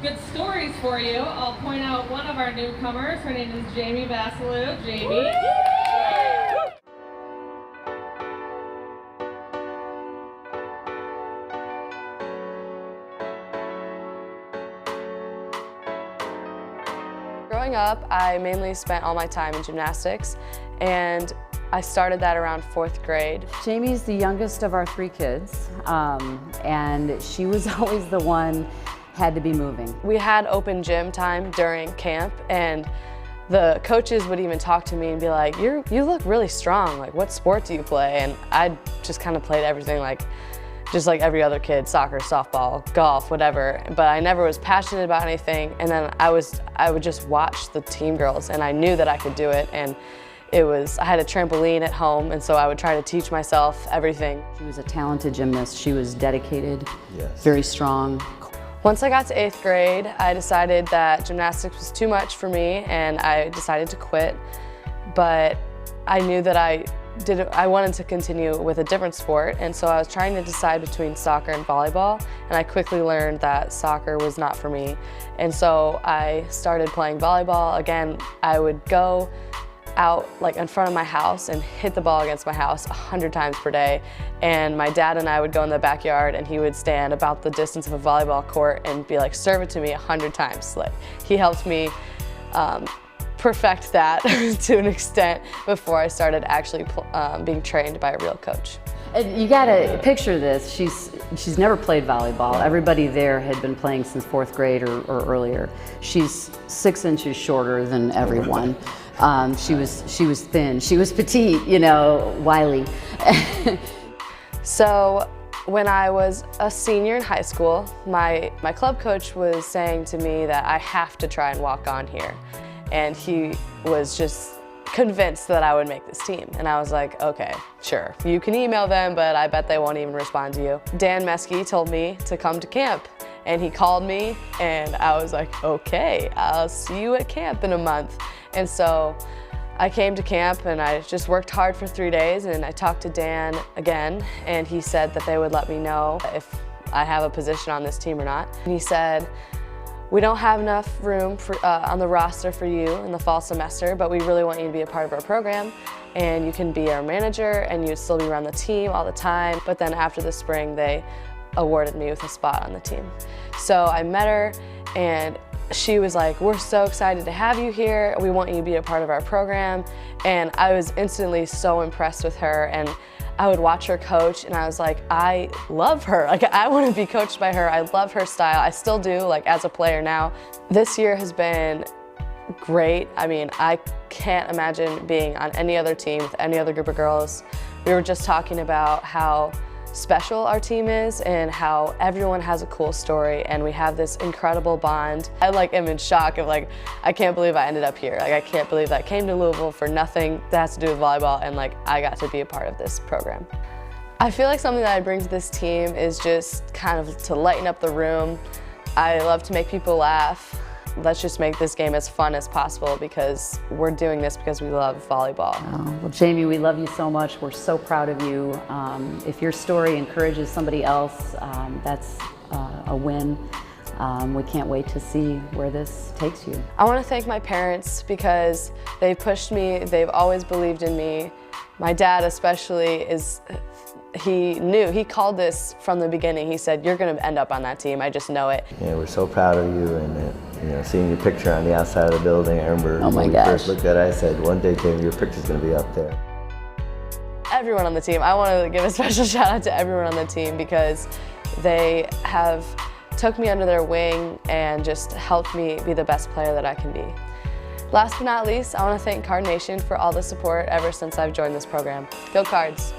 good stories for you. I'll point out one of our newcomers. Her name is Jamie Vasilou. Jamie. Growing up, I mainly spent all my time in gymnastics, and I started that around 4th grade. Jamie's the youngest of our 3 kids, and she was always the one had to be moving. We had open gym time during camp, and the coaches would even talk to me and be like, you look really strong, like what sport do you play? And I just kind of played everything just like every other kid, soccer, softball, golf, whatever. But I never was passionate about anything. And then I would just watch the team girls, and I knew that I could do it. And I had a trampoline at home, and so I would try to teach myself everything. She was a talented gymnast. She was dedicated, yes, very strong. Once I got to 8th grade, I decided that gymnastics was too much for me, and I decided to quit. But I knew that I wanted to continue with a different sport, and so I was trying to decide between soccer and volleyball, and I quickly learned that soccer was not for me. And so I started playing volleyball. Again, I would go out in front of my house and hit the ball against my house 100 times per day. And my dad and I would go in the backyard, and he would stand about the distance of a volleyball court and be like, serve it to me 100 times. He helped me perfect that to an extent before I started actually being trained by a real coach. And you gotta picture this, she's never played volleyball. Everybody there had been playing since 4th grade or earlier. She's 6 inches shorter than everyone. She was thin, she was petite, wily. So when I was a senior in high school, my club coach was saying to me that I have to try and walk on here. And he was just convinced that I would make this team. And I was like, okay, sure. You can email them, but I bet they won't even respond to you. Dan Meskey told me to come to camp, and he called me, and I was like, okay, I'll see you at camp in a month. And so I came to camp, and I just worked hard for 3 days, and I talked to Dan again, and he said that they would let me know if I have a position on this team or not. And he said, we don't have enough room on the roster for you in the fall semester, but we really want you to be a part of our program, and you can be our manager, and you'd still be around the team all the time. But then after the spring, they awarded me with a spot on the team. So I met her, and she was like, we're so excited to have you here. We want you to be a part of our program. And I was instantly so impressed with her, and I would watch her coach, and I was like, I love her. I want to be coached by her. I love her style. I still do, as a player now. This year has been great. I mean, I can't imagine being on any other team with any other group of girls. We were just talking about how special our team is and how everyone has a cool story, and we have this incredible bond. I am in shock of I can't believe I ended up here. I can't believe that I came to Louisville for nothing that has to do with volleyball, and I got to be a part of this program. I feel like something that I bring to this team is just kind of to lighten up the room. I love to make people laugh. Let's just make this game as fun as possible, because we're doing this because we love volleyball. Oh, well, Jamie, we love you so much. We're so proud of you. If your story encourages somebody else, that's a win. We can't wait to see where this takes you. I want to thank my parents, because they pushed me. They've always believed in me. My dad especially he called this from the beginning. He said, you're going to end up on that team. I just know it. Yeah, we're so proud of you, and seeing your picture on the outside of the building. I remember when we first looked at it, I said, one day, Jamie, your picture's going to be up there. Everyone on the team. I want to give a special shout out to everyone on the team, because they have took me under their wing and just helped me be the best player that I can be. Last but not least, I want to thank Card Nation for all the support ever since I've joined this program. Go Cards!